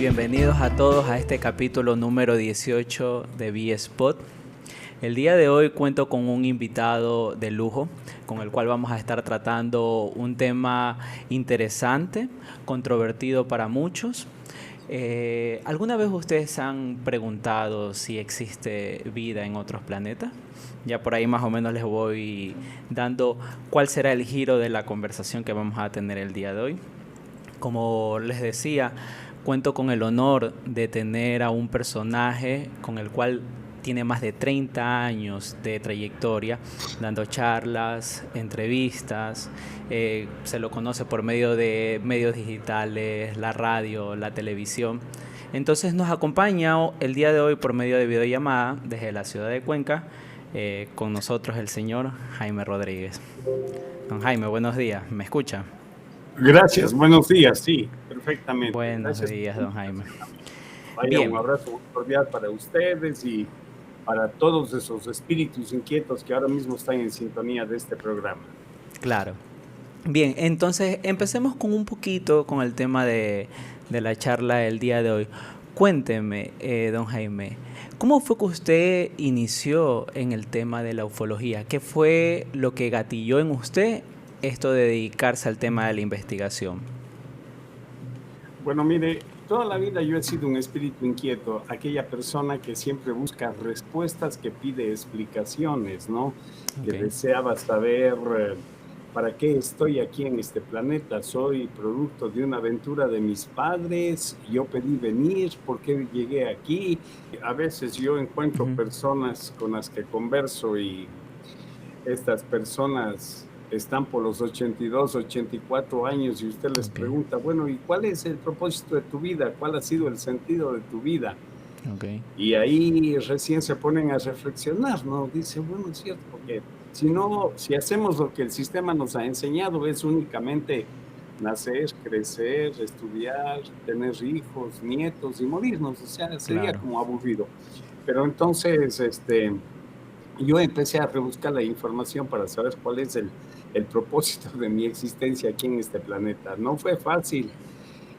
bienvenidos a todos a este capítulo número 18 de B-Spot. El día de hoy cuento con un invitado de lujo, con el cual vamos a estar tratando un tema interesante, controvertido para muchos. ¿Alguna vez ustedes se han preguntado si existe vida en otros planetas? Ya por ahí más o menos les voy dando cuál será el giro de la conversación que vamos a tener el día de hoy. Como les decía, cuento con el honor de tener a un personaje con el cual tiene más de 30 años de trayectoria, dando charlas, entrevistas, se lo conoce por medio de medios digitales, la radio, la televisión. Entonces nos acompaña el día de hoy por medio de videollamada desde la ciudad de Cuenca, con nosotros el señor Jaime Rodríguez. Don Jaime, buenos días, ¿me escucha? Gracias, buenos días, sí, perfectamente. Buenos días, don Jaime. Vaya, bien. Un abrazo cordial para ustedes y para todos esos espíritus inquietos que ahora mismo están en sintonía de este programa. Claro. Bien, entonces empecemos con un poquito con el tema de la charla del día de hoy. Cuénteme, don Jaime, ¿cómo fue que usted inició en el tema de la ufología? ¿Qué fue lo que gatilló en usted esto de dedicarse al tema de la investigación? Bueno, mire, toda la vida yo he sido un espíritu inquieto, aquella persona que siempre busca respuestas, que pide explicaciones, ¿no? Okay. Que deseaba saber para qué estoy aquí en este planeta. Soy producto de una aventura de mis padres, yo pedí venir, ¿por qué llegué aquí? A veces yo encuentro personas con las que converso y estas personas están por los 82, 84 años y usted les pregunta, bueno, ¿y cuál es el propósito de tu vida? ¿Cuál ha sido el sentido de tu vida? Y ahí recién se ponen a reflexionar, ¿no? Dice, bueno, es cierto, porque si hacemos lo que el sistema nos ha enseñado, es únicamente nacer, crecer, estudiar, tener hijos, nietos y morirnos, o sea, sería como aburrido. Pero entonces, yo empecé a rebuscar la información para saber cuál es el propósito de mi existencia aquí en este planeta. No fue fácil.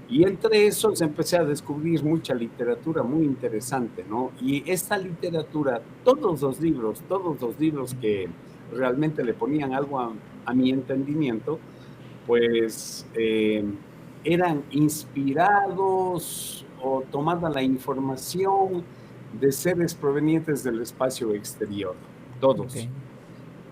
Y entre esos empecé a descubrir mucha literatura muy interesante, ¿no? Y esta literatura, todos los libros que realmente le ponían algo a mi entendimiento, pues eran inspirados o tomada la información de seres provenientes del espacio exterior, todos. Okay.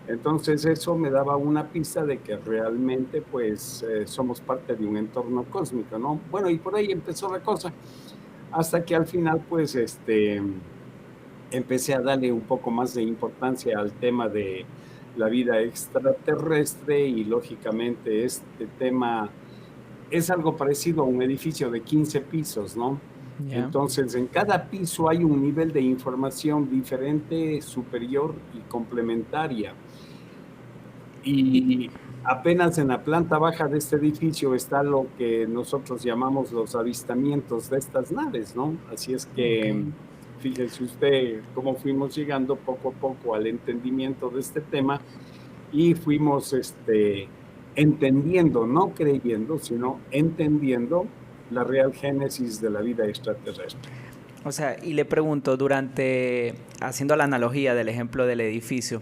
Entonces eso me daba una pista de que realmente pues somos parte de un entorno cósmico, ¿no? Bueno, y por ahí empezó la cosa, hasta que al final pues empecé a darle un poco más de importancia al tema de la vida extraterrestre y lógicamente este tema es algo parecido a un edificio de 15 pisos, ¿no? Yeah. Entonces, en cada piso hay un nivel de información diferente, superior y complementaria. Y apenas en la planta baja de este edificio está lo que nosotros llamamos los avistamientos de estas naves, ¿no? Así es que, fíjese usted cómo fuimos llegando poco a poco al entendimiento de este tema y fuimos entendiendo, no creyendo, sino entendiendo la real génesis de la vida extraterrestre. O sea, y le pregunto, haciendo la analogía del ejemplo del edificio,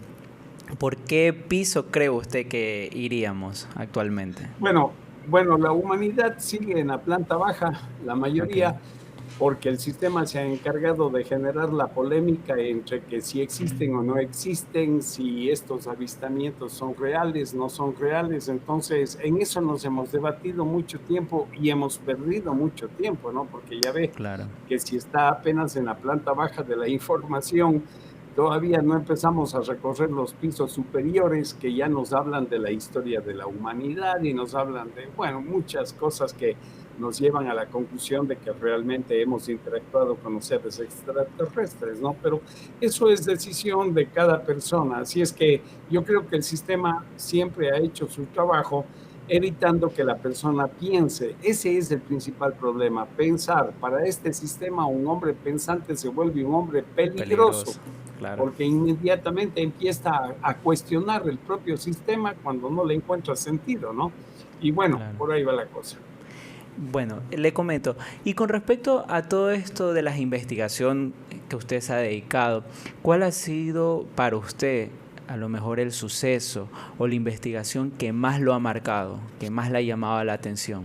¿por qué piso cree usted que iríamos actualmente? Bueno, la humanidad sigue en la planta baja, la mayoría, porque el sistema se ha encargado de generar la polémica entre que si existen o no existen, si estos avistamientos son reales, no son reales. Entonces, en eso nos hemos debatido mucho tiempo y hemos perdido mucho tiempo, ¿no? Porque ya ve que si está apenas en la planta baja de la información, todavía no empezamos a recorrer los pisos superiores que ya nos hablan de la historia de la humanidad y nos hablan de, bueno, muchas cosas que nos llevan a la conclusión de que realmente hemos interactuado con los seres extraterrestres, ¿no? Pero eso es decisión de cada persona. Así es que yo creo que el sistema siempre ha hecho su trabajo evitando que la persona piense. Ese es el principal problema, pensar. Para este sistema, un hombre pensante se vuelve un hombre peligroso. Claro. Porque inmediatamente empieza a cuestionar el propio sistema cuando no le encuentra sentido, ¿no? Y bueno, por ahí va la cosa. Bueno, le comento, y con respecto a todo esto de las investigaciones que usted se ha dedicado, ¿cuál ha sido para usted a lo mejor el suceso o la investigación que más lo ha marcado, que más le ha llamado la atención?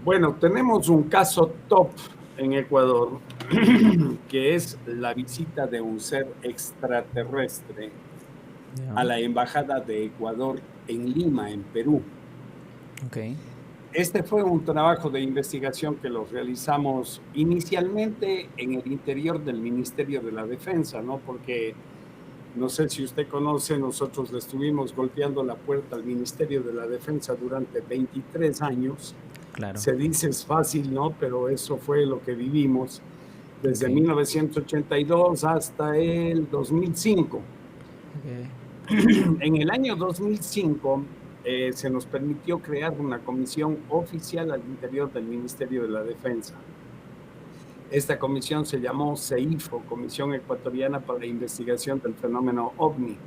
Bueno, tenemos un caso top en Ecuador, que es la visita de un ser extraterrestre Ya. a la Embajada de Ecuador en Lima, en Perú. Ok. Este fue un trabajo de investigación que lo realizamos inicialmente en el interior del Ministerio de la Defensa, ¿no? Porque no sé si usted conoce, nosotros le estuvimos golpeando la puerta al Ministerio de la Defensa durante 23 años. Claro. Se dice es fácil, ¿no? Pero eso fue lo que vivimos Ok. desde 1982 hasta el 2005. Ok. En el año 2005 se nos permitió crear una comisión oficial al interior del Ministerio de la Defensa. Esta comisión se llamó CEIFO, Comisión Ecuatoriana para la Investigación del Fenómeno OVNI. Ok.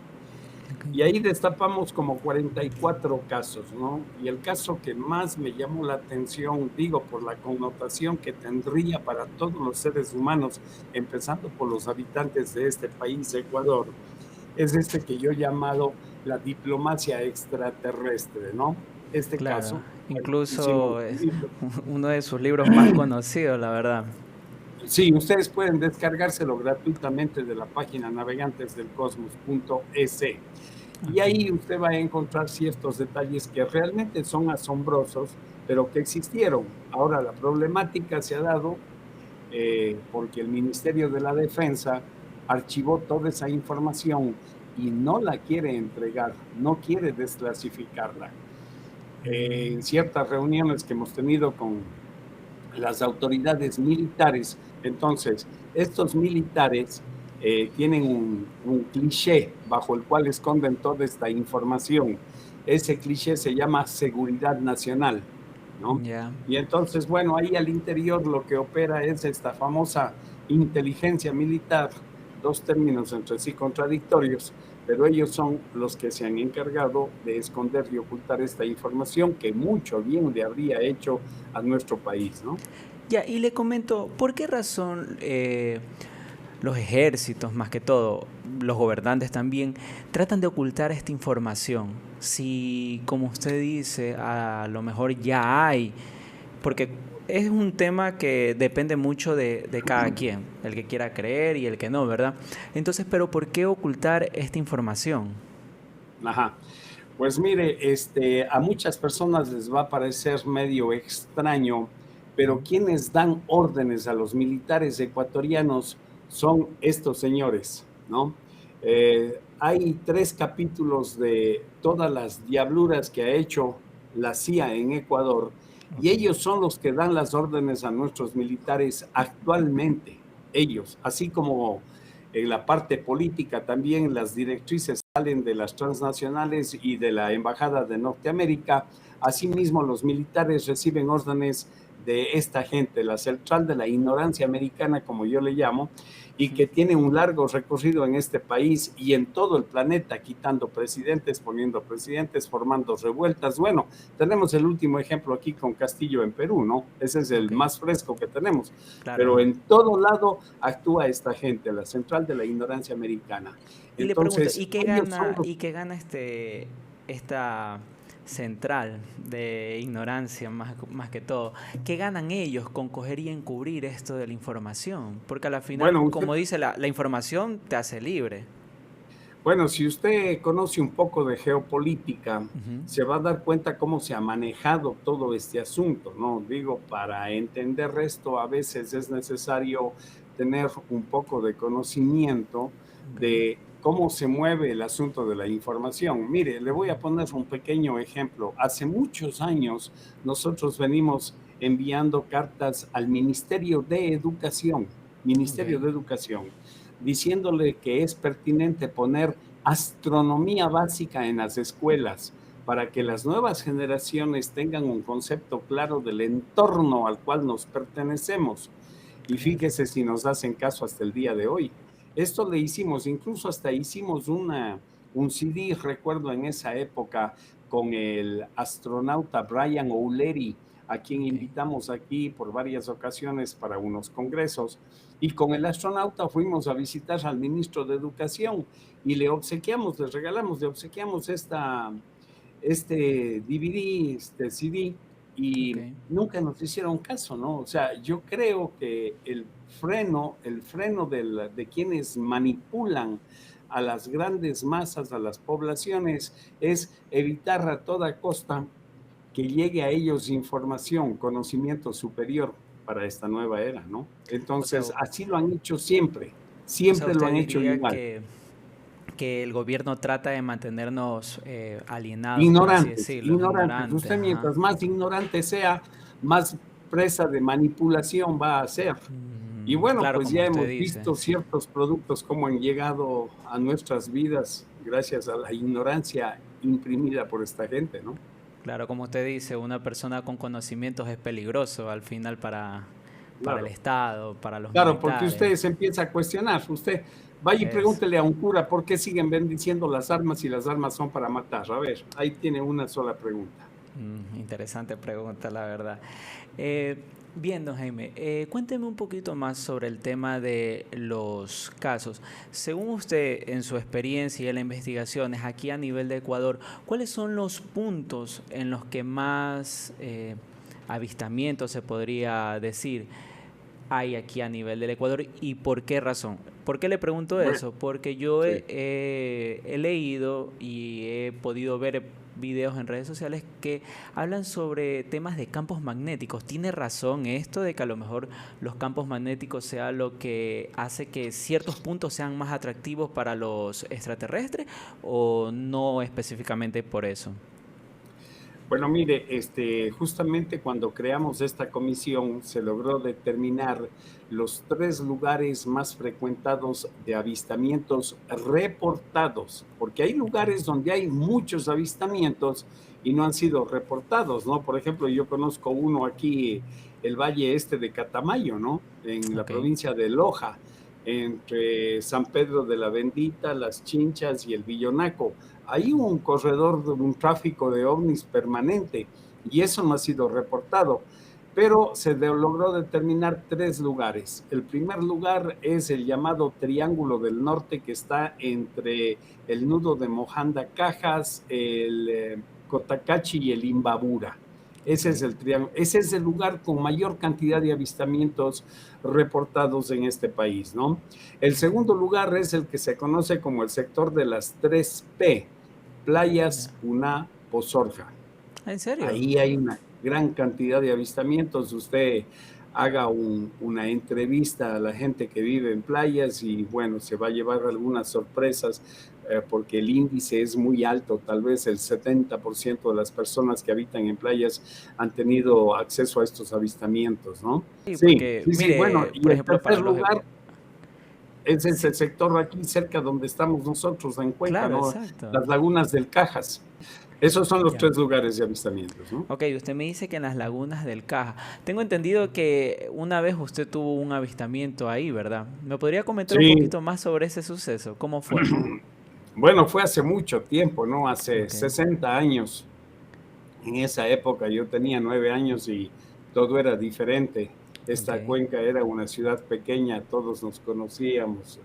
Y ahí destapamos como 44 casos, ¿no? Y el caso que más me llamó la atención, digo, por la connotación que tendría para todos los seres humanos, empezando por los habitantes de este país, Ecuador, es este que yo he llamado la diplomacia extraterrestre, ¿no? Este Claro. caso, bueno, hicimos Incluso un es libro. uno de sus libros más conocidos, la verdad. Sí, ustedes pueden descargárselo gratuitamente de la página navegantesdelcosmos.es. Y Ok. ahí usted va a encontrar ciertos detalles que realmente son asombrosos, pero que existieron. Ahora, la problemática se ha dado porque el Ministerio de la Defensa archivó toda esa información y no la quiere entregar, no quiere desclasificarla. En ciertas reuniones que hemos tenido con las autoridades militares, entonces, estos militares tienen un cliché bajo el cual esconden toda esta información. Ese cliché se llama seguridad nacional, ¿no? Ya. Y entonces, bueno, ahí al interior lo que opera es esta famosa inteligencia militar, dos términos entre sí contradictorios, pero ellos son los que se han encargado de esconder y ocultar esta información que mucho bien le habría hecho a nuestro país, ¿no? Ya, y le comento, ¿por qué razón los ejércitos, más que todo, los gobernantes también, tratan de ocultar esta información? Si, como usted dice, a lo mejor ya hay, porque es un tema que depende mucho de cada quien, el que quiera creer y el que no, ¿verdad? Entonces, pero ¿por qué ocultar esta información? Ajá. Pues mire, a muchas personas les va a parecer medio extraño, pero quienes dan órdenes a los militares ecuatorianos son estos señores, ¿no? Hay 3 capítulos de todas las diabluras que ha hecho la CIA en Ecuador y Ok. ellos son los que dan las órdenes a nuestros militares actualmente, ellos, así como en la parte política también las directrices salen de las transnacionales y de la Embajada de Norteamérica. Asimismo, los militares reciben órdenes de esta gente, la central de la ignorancia americana, como yo le llamo, y que tiene un largo recorrido en este país y en todo el planeta, quitando presidentes, poniendo presidentes, formando revueltas. Bueno, tenemos el último ejemplo aquí con Castillo en Perú, ¿no? Ese es el Ok. más fresco que tenemos. Claro. Pero en todo lado actúa esta gente, la central de la ignorancia americana. Y le pregunto, Entonces, ellos son los... ¿y qué gana esta central de ignorancia más que todo? ¿Qué ganan ellos con coger y encubrir esto de la información? Porque a la final, Bueno, como dice, la información te hace libre. bueno, si usted conoce un poco de geopolítica, Ujú. se va a dar cuenta cómo se ha manejado todo este asunto, ¿no? Digo, para entender esto a veces es necesario tener un poco de conocimiento Ok. de cómo se mueve el asunto de la información. Mire, le voy a poner un pequeño ejemplo. Hace muchos años nosotros venimos enviando cartas al Ministerio Ok. de Educación, diciéndole que es pertinente poner astronomía básica en las escuelas para que las nuevas generaciones tengan un concepto claro del entorno al cual nos pertenecemos. Y Claro. fíjese si nos hacen caso hasta el día de hoy. Esto le hicimos, incluso hasta hicimos un CD, recuerdo en esa época, con el astronauta Brian O'Leary, a quien Ok. invitamos aquí por varias ocasiones para unos congresos. Y con el astronauta fuimos a visitar al ministro de Educación y le obsequiamos, le regalamos, le obsequiamos este DVD, este CD, Ok. y nunca nos hicieron caso, ¿no? O sea, yo creo que el freno de quienes manipulan a las grandes masas, a las poblaciones, es evitar a toda costa que llegue a ellos información, conocimiento superior para esta nueva era, ¿no? O sea, Entonces, así lo han hecho siempre, o sea, siempre lo usted han hecho diría igual. que el gobierno trata de mantenernos alienados, por así Ignorantes, decirlo, ignorantes. ignorantes, Usted ajá. mientras más ignorante sea, más presa de manipulación va a ser. Y bueno, Claro, pues como ya usted hemos dice, visto sí. ciertos productos cómo han llegado a nuestras vidas gracias a la ignorancia imprimida por esta gente, ¿no? Claro, como usted dice, una persona con conocimientos es peligroso al final para el Claro. Estado, para los Claro, porque militares. usted se empieza a cuestionar. Usted vaya y Es pregúntele a un cura por qué siguen bendiciendo las armas si las armas son para matar. A ver, ahí tiene una sola pregunta. interesante pregunta, la verdad. Bien, don Jaime, cuénteme un poquito más sobre el tema de los casos. Según usted, en su experiencia y en las investigaciones aquí a nivel de Ecuador, ¿cuáles son los puntos en los que más avistamientos se podría decir hay aquí a nivel del Ecuador y por qué razón? ¿Por qué le pregunto Bueno, eso? Porque yo sí. he leído y he podido ver videos en redes sociales que hablan sobre temas de campos magnéticos. ¿Tiene razón esto de que a lo mejor los campos magnéticos sea lo que hace que ciertos puntos sean más atractivos para los extraterrestres o no específicamente por eso? Bueno, mire, justamente cuando creamos esta comisión se logró determinar los 3 lugares más frecuentados de avistamientos reportados, porque hay Okay. lugares donde hay muchos avistamientos y no han sido reportados, ¿no? Por ejemplo, yo conozco uno aquí, el Valle Este de Catamayo, ¿no? En la Ok. provincia de Loja, entre San Pedro de la Bendita, Las Chinchas y el Villonaco. Hay un corredor, un tráfico de ovnis permanente y eso no ha sido reportado, pero se logró determinar 3 lugares. El primer lugar es el llamado Triángulo del Norte, que está entre el nudo de Mojanda Cajas, el Cotacachi y el Imbabura. Ok. Ese es el triángulo, ese es el lugar con mayor cantidad de avistamientos reportados en este país, ¿no? El segundo lugar es el que se conoce como el sector de las 3P, Ya. Playas, Puná, Pozorja. ¿En serio? Ahí hay una gran cantidad de avistamientos. Usted haga una entrevista a la gente que vive en playas y bueno, se va a llevar algunas sorpresas porque el índice es muy alto. Tal vez el 70% de las personas que habitan en playas han tenido acceso a estos avistamientos, ¿no? Sí, Sí, porque, sí, sí. Bueno, mire, y por el ejemplo, tercer para los... lugar ese es el Sí, sector aquí cerca donde estamos nosotros, en Cuenca, claro, ¿no? exacto. Las lagunas del Cajas. Esos son los Ya. 3 lugares de avistamientos, ¿no? Ok, usted me dice que en las lagunas del Caja. Tengo entendido que una vez usted tuvo un avistamiento ahí, ¿verdad? ¿Me podría comentar un Sí, poquito más sobre ese suceso? ¿Cómo fue? bueno, fue hace mucho tiempo, ¿no? Hace Ok, 60 años. En esa época yo tenía 9 años y todo era diferente. ok. Esta cuenca era una ciudad pequeña, todos nos conocíamos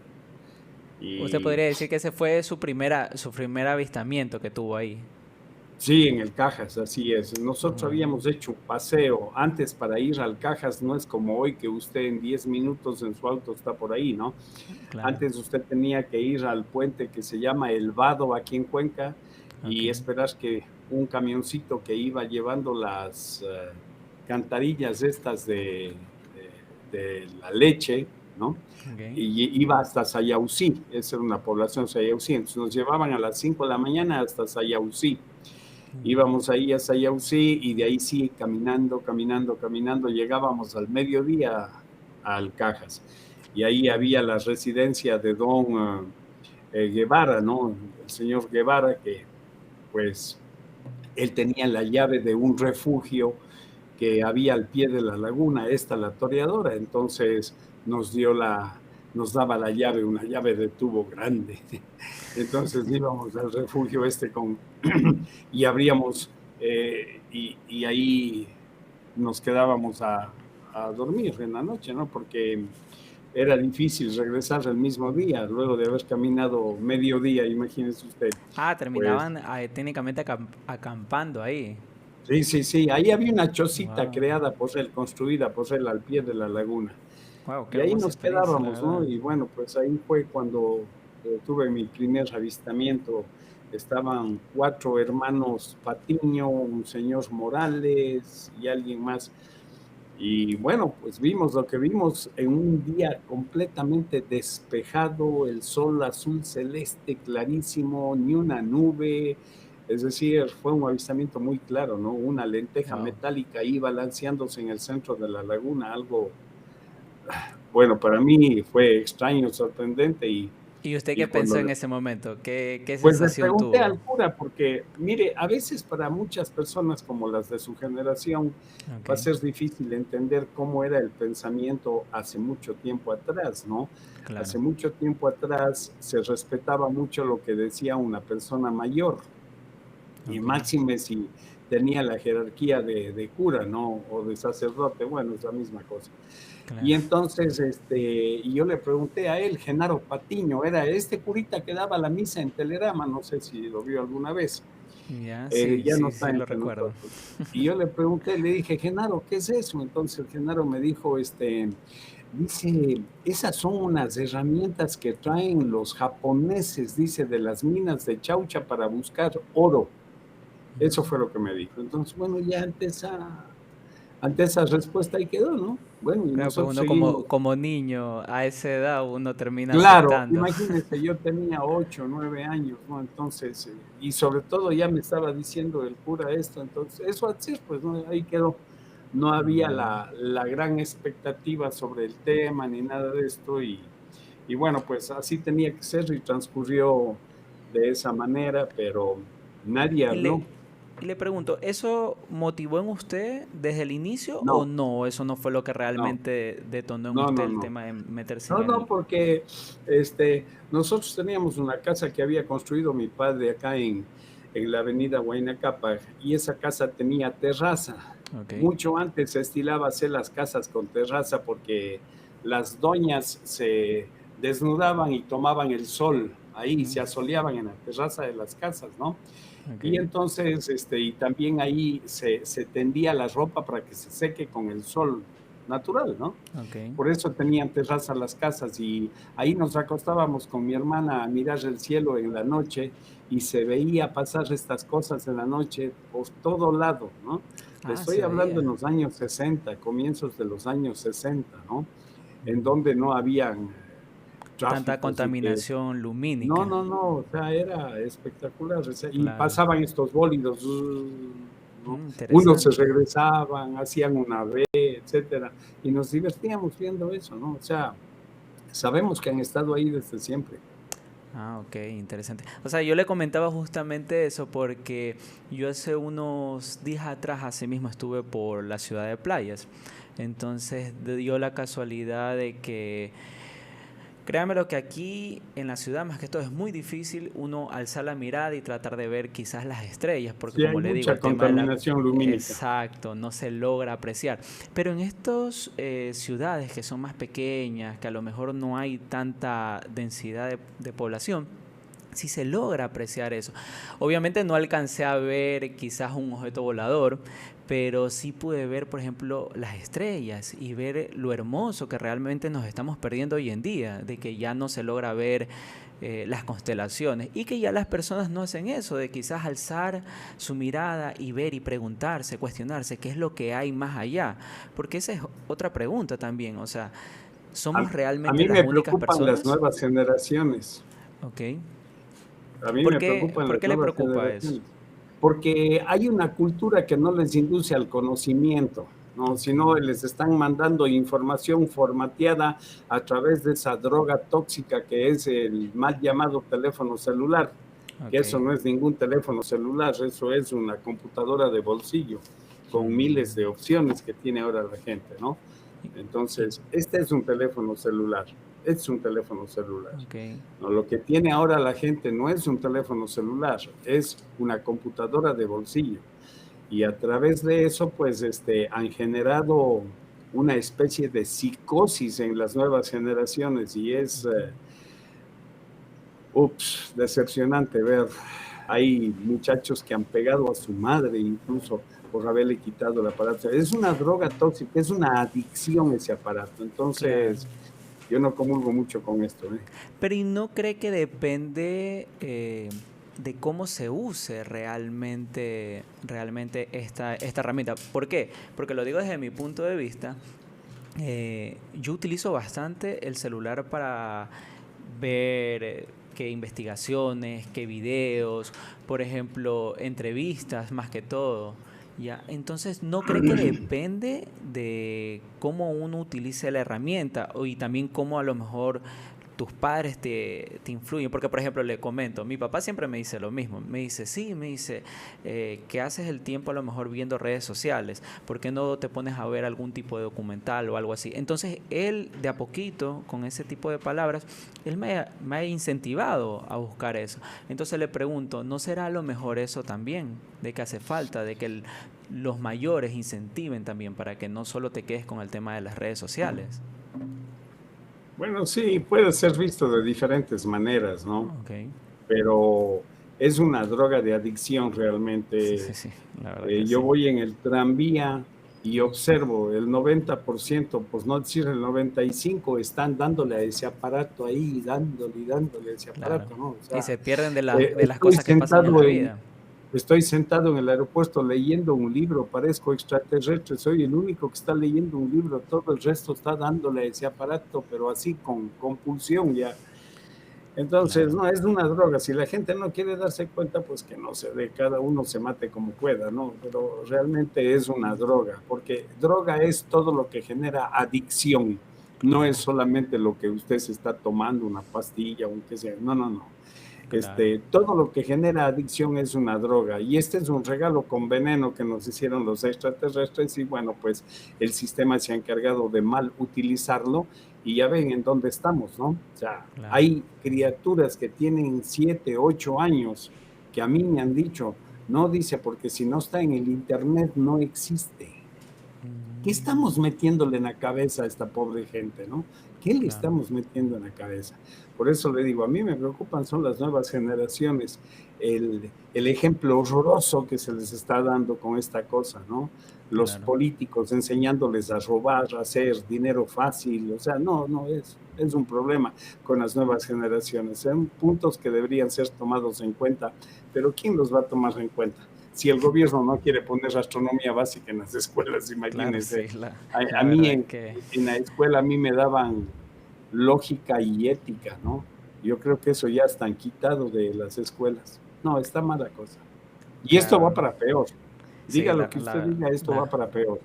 Usted y podría decir que ese fue su primer avistamiento que tuvo ahí. sí, en el Cajas, así es. Nosotros Ah, habíamos hecho un paseo antes para ir al Cajas, no es como hoy que usted en 10 minutos en su auto está por ahí, ¿no? claro. Antes usted tenía que ir al puente que se llama El Vado aquí en Cuenca Ok, y esperar que un camioncito que iba llevando las cantarillas estas de la leche, ¿no? ok. Y iba hasta Sayausí, esa era una población Sayausí, entonces nos llevaban a las 5 de la mañana hasta Sayausí. Ya. Íbamos ahí a Sayausí y de ahí sí, caminando, caminando, caminando, llegábamos al mediodía al Cajas. Y ahí había la residencia de don Guevara, ¿no? El señor Guevara, que pues él tenía la llave de un refugio que había al pie de la laguna, la toreadora, entonces nos daba la llave, una llave de tubo grande. Entonces íbamos al refugio y abríamos y ahí nos quedábamos a dormir en la noche, ¿no? Porque era difícil regresar el mismo día, luego de haber caminado medio día, imagínese usted. Ah, Pues terminaban técnicamente acampando ahí. sí, sí, sí, ahí había una chocita Wow, creada por él, construida por él al pie de la laguna. wow, qué Y ahí hermosa nos experiencia, la quedábamos, ¿no? verdad. Y bueno, pues ahí fue cuando tuve mi primer avistamiento. Estaban 4 hermanos Patiño, un señor Morales y alguien más. Y bueno, pues vimos lo que vimos en un día completamente despejado, el sol azul celeste clarísimo, ni una nube. Es decir, fue un avistamiento muy claro, ¿no? Una lenteja Wow. metálica ahí balanceándose en el centro de la laguna, algo, bueno, para mí fue extraño, sorprendente ¿Y usted y qué pensó cuando en ese momento? ¿Qué pues le sensación pregunté tuvo? al cura porque, mire, a veces para muchas personas como las de su generación Ok, va a ser difícil entender cómo era el pensamiento hace mucho tiempo atrás, ¿no? claro. Hace mucho tiempo atrás se respetaba mucho lo que decía una persona mayor y Ok, máxime si tenía la jerarquía de cura, ¿no? O de sacerdote, bueno, es la misma cosa. Y claro. entonces, y yo le pregunté a él, Genaro Patiño, era este curita que daba la misa en Telerama, no sé si lo vio alguna vez, Ya, sí, ya no sí, está sí lo entre recuerdo. nosotros. Y yo le pregunté, le dije, Genaro, ¿qué es eso? Entonces Genaro me dijo, dice, esas son unas herramientas que traen los japoneses, dice, de las minas de Chaucha para buscar oro. Eso fue lo que me dijo. Entonces, bueno, ya ante esa respuesta ahí quedó, ¿no? Bueno, y Claro, pues nosotros uno seguimos. como niño a esa edad uno termina Claro, aceptando. imagínense, yo tenía 8 o 9 años, ¿no? Entonces, y sobre todo ya me estaba diciendo el cura esto, entonces, eso así, pues, ¿no? Ahí quedó. No había Ya. la gran expectativa sobre el tema ni nada de esto, y bueno, pues así tenía que ser y transcurrió de esa manera, pero nadie Y habló. y le pregunto, ¿eso motivó en usted desde el inicio o No, no? ¿Eso no fue lo que no, realmente detonó en no, usted no, el no. tema de meterse en No, no, el... porque nosotros teníamos una casa que había construido mi padre acá en la avenida Huayna y esa casa tenía terraza. Ok. Mucho antes se estilaba hacer las casas con terraza porque las doñas se desnudaban y tomaban el sol ahí, Mm, se asoleaban en la terraza de las casas, ¿no? Y ok. entonces, y también ahí se tendía la ropa para que se seque con el sol natural, ¿no? Ok. Por eso tenían terraza las casas y ahí nos acostábamos con mi hermana a mirar el cielo en la noche y se veía pasar estas cosas en la noche por todo lado, ¿no? Le Ah, estoy se hablando en veía. los años 60, comienzos de los años 60, ¿no? En Mm. donde no habían Tanta tráficos y que contaminación no, lumínica. no, no, o sea, era espectacular. O sea, y Claro. pasaban estos bólidos, ¿no? Unos se Interesante. regresaban, hacían una vez, etcétera, y nos divertíamos viendo eso, ¿no? O sea, sabemos que han estado ahí desde siempre. Ah, ok, interesante. O sea, yo le comentaba justamente eso porque yo hace unos días atrás, así mismo estuve por la ciudad de Playas. Entonces dio la casualidad de que, créanme lo que aquí en la ciudad, más que todo, es muy difícil uno alzar la mirada y tratar de ver quizás las estrellas, porque Sí, hay como le digo, mucha el tema de la... contaminación lumínica. Exacto, no se logra apreciar. Pero en estas ciudades que son más pequeñas, que a lo mejor no hay tanta densidad de población, sí se logra apreciar eso. Obviamente no alcancé a ver quizás un objeto volador, pero sí pude ver, por ejemplo, las estrellas y ver lo hermoso que realmente nos estamos perdiendo hoy en día, de que ya no se logra ver las constelaciones y que ya las personas no hacen eso, de quizás alzar su mirada y ver y preguntarse, cuestionarse qué es lo que hay más allá, porque esa es otra pregunta también, o sea, ¿somos A realmente mí las me únicas preocupan las personas? nuevas generaciones. Ok. A mí me preocupan Por las qué le nuevas preocupa eso? generaciones, porque hay una cultura que no les induce al conocimiento, ¿no? Ok, Sino les están mandando información formateada a través de esa droga tóxica que es el mal llamado teléfono celular, que ok. eso no es ningún teléfono celular, eso es una computadora de bolsillo con miles de Mm, opciones que tiene ahora la gente, ¿no? y- Entonces, este es un teléfono celular, es un teléfono celular. ok, No, lo que tiene ahora la gente no es un teléfono celular, es una computadora de bolsillo. Y a través de eso, pues, han generado una especie de psicosis en las nuevas generaciones y es, decepcionante ver. Hay muchachos que han pegado a su madre incluso por haberle quitado el aparato. Es una droga tóxica, es una adicción ese aparato. Claro. Entonces, yo no comulgo mucho con esto. Pero ¿y no cree que depende de cómo se use realmente esta herramienta? ¿Por qué? Porque lo digo desde mi punto de vista. Yo utilizo bastante el celular para ver qué investigaciones, qué videos, por ejemplo, entrevistas más que todo. Ya, entonces, ¿no cree que depende de cómo uno utilice la herramienta y también cómo a lo mejor tus padres te influyen? Porque, por ejemplo, le comento, mi papá siempre me dice lo mismo. Me dice, sí, me dice, que haces el tiempo a lo mejor viendo redes sociales. ¿Por qué no te pones a ver algún tipo de documental o algo así? Entonces, él, de a poquito, con ese tipo de palabras, él me ha incentivado a buscar eso. Entonces le pregunto, ¿no será a lo mejor eso también? De que hace falta, de que los mayores incentiven también para que no solo te quedes con el tema de las redes sociales. Bueno, sí, puede ser visto de diferentes maneras, ¿no? Ok. Pero es una droga de adicción Sí, sí, realmente. sí, la verdad que Yo sí. voy en el tranvía y observo el 90%, pues no decir el 95%, están dándole a ese aparato ahí, dándole y dándole a ese Claro. aparato, ¿no? O Y sea, se pierden de las estoy cosas que pasan en sentado la en, vida. estoy sentado en el aeropuerto leyendo un libro, parezco extraterrestre, soy el único que está leyendo un libro, todo el resto está dándole a ese aparato, pero así con compulsión ya. Entonces, Claro. no, es una droga. Si la gente no quiere darse cuenta, pues que no se dé, cada uno se mate como pueda, ¿no? Pero realmente es una droga, porque droga es todo lo que genera adicción. No es Claro. solamente lo que usted se está tomando, una pastilla, un qué sea. No, no, no. Claro. Todo lo que genera adicción es una droga y este es un regalo con veneno que nos hicieron los extraterrestres y bueno, pues el sistema se ha encargado de mal utilizarlo y ya ven en dónde estamos, ¿no? O sea, Claro. hay criaturas que tienen 7, 8 años que a mí me han dicho, no dice, porque si no está en el internet no existe. ¿Qué Mm, estamos metiéndole en la cabeza a esta pobre gente, no? ¿Qué le claro. estamos metiendo en la cabeza? Por eso le digo, a mí me preocupan son las nuevas generaciones, el ejemplo horroroso que se les está dando con esta cosa, ¿no? Los Claro. políticos enseñándoles a robar, a hacer dinero fácil, o sea, no, no, es un problema con las nuevas generaciones. Son puntos que deberían ser tomados en cuenta, pero ¿quién los va a tomar en cuenta? Si el gobierno no quiere poner astronomía básica en las escuelas, Claro, imagínense. sí. A La mí verdad que en la escuela a mí me daban lógica y ética, ¿no? Yo creo que eso ya están quitado de las escuelas. No, está mala cosa. Y esto va claro. para peor. Sí, Diga lo que usted diga, esto va para peor.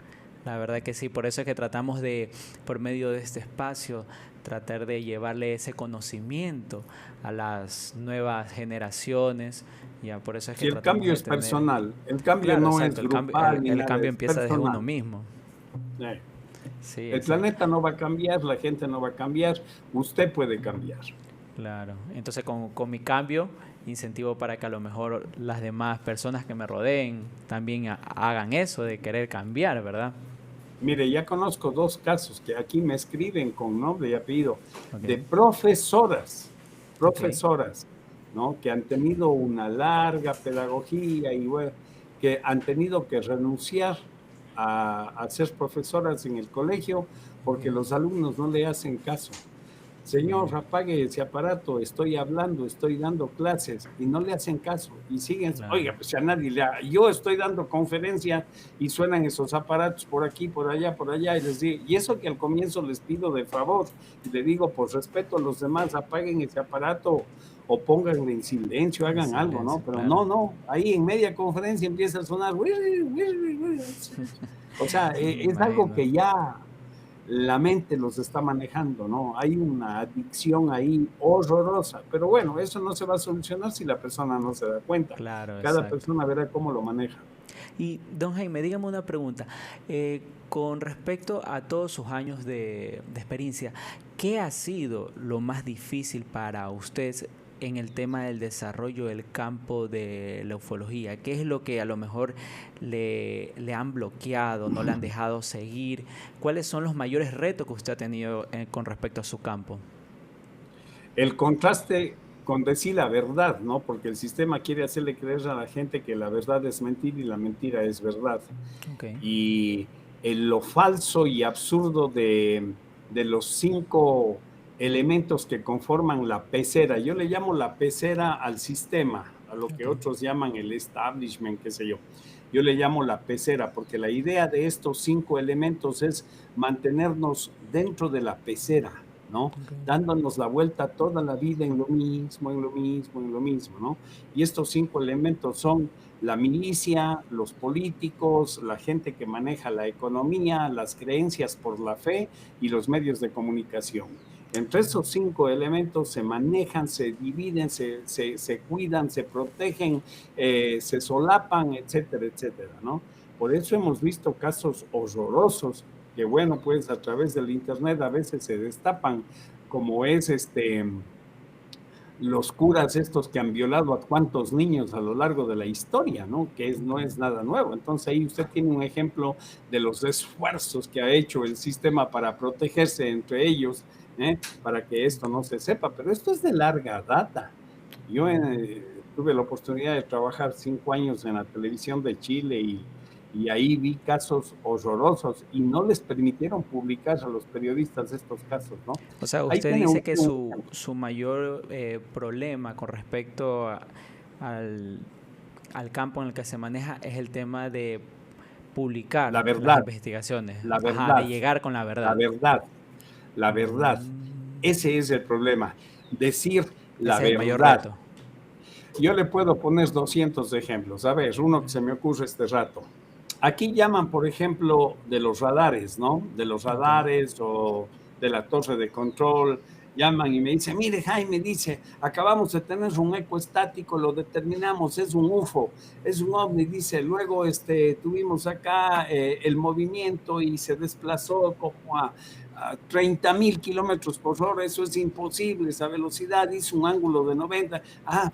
la verdad que sí, por eso es que tratamos de, por medio de este espacio, tratar de llevarle ese conocimiento a las nuevas generaciones. Ya, por eso es que Si el tratamos cambio de es tener. personal, el cambio Claro, no es exacto, grupal ni el nada, cambio es empieza desde uno personal. mismo. Eh, Sí, El exacto. planeta no va a cambiar, la gente no va a cambiar, usted puede cambiar. Claro. Entonces con mi cambio, incentivo para que a lo mejor las demás personas que me rodeen también hagan eso de querer cambiar, ¿verdad? Mire, ya conozco 2 casos que aquí me escriben con nombre y apellido Ok, de profesoras, ok. profesoras, ¿no? Que han tenido una larga pedagogía y bueno, que han tenido que renunciar a ser profesoras en el colegio porque Ya, los alumnos no le hacen caso. Señor, ya, apague ese aparato, estoy hablando, estoy dando clases y no le hacen caso y siguen, claro. oiga, pues si a nadie le yo estoy dando conferencia y suenan esos aparatos por aquí, por allá y les digo, y eso que al comienzo les pido de favor y le digo, por respeto a los demás, apaguen ese aparato o pónganlo en silencio, En hagan algo, ¿no? silencio, Pero claro. no, no, ahí en media conferencia empieza a sonar, o sea, Me es algo imagino. que ya la mente los está manejando, ¿no? Hay una adicción ahí horrorosa, pero bueno, eso no se va a solucionar si la persona no se da cuenta. Claro, Cada exacto. persona verá cómo lo maneja. Y don Jaime, dígame una pregunta. Con respecto a todos sus años de experiencia, ¿qué ha sido lo más difícil para usted en el tema del desarrollo del campo de la ufología? ¿Qué es lo que a lo mejor le han bloqueado, no le han dejado seguir? ¿Cuáles son los mayores retos que usted ha tenido con respecto a su campo? El contraste con decir la verdad, ¿no? Porque el sistema quiere hacerle creer a la gente que la verdad es mentira y la mentira es verdad. Okay. Y lo falso y absurdo de los 5 elementos que conforman la pecera, yo le llamo la pecera al sistema, a lo que otros llaman el establishment, qué sé yo. Yo le llamo la pecera, porque la idea de estos 5 elementos es mantenernos dentro de la pecera, ¿no? Dándonos la vuelta toda la vida en lo mismo, en lo mismo, en lo mismo, ¿no? Y estos 5 elementos son la milicia, los políticos, la gente que maneja la economía, las creencias por la fe y los medios de comunicación. Entre esos 5 elementos se manejan, se dividen, se cuidan, se protegen, se solapan, etcétera, etcétera, ¿no? Por eso hemos visto casos horrorosos que, bueno, pues a través del internet a veces se destapan, como es los curas estos que han violado a cuantos niños a lo largo de la historia, ¿no? Que no es nada nuevo. Entonces ahí usted tiene un ejemplo de los esfuerzos que ha hecho el sistema para protegerse entre ellos, para que esto no se sepa, pero esto es de larga data. Yo tuve la oportunidad de trabajar 5 años en la televisión de Chile y ahí vi casos horrorosos y no les permitieron publicar a los periodistas estos casos, ¿no? O sea, usted dice que su mayor problema con respecto al campo en el que se maneja es el tema de publicar la verdad, las investigaciones, la verdad, de llegar con la verdad. La verdad. Ese es el problema. Decir la verdad. Es el mayor reto. Yo le puedo poner 200 ejemplos. A ver, uno que se me ocurre este rato. Aquí llaman, por ejemplo, de los radares, ¿no? De los radares o de la torre de control. Llaman y me dicen, mire, Jaime, dice, acabamos de tener un eco estático, lo determinamos, es un UFO, es un ovni, dice, luego tuvimos acá el movimiento y se desplazó como a 30,000 kilómetros por hora, eso es imposible, esa velocidad hizo un ángulo de 90,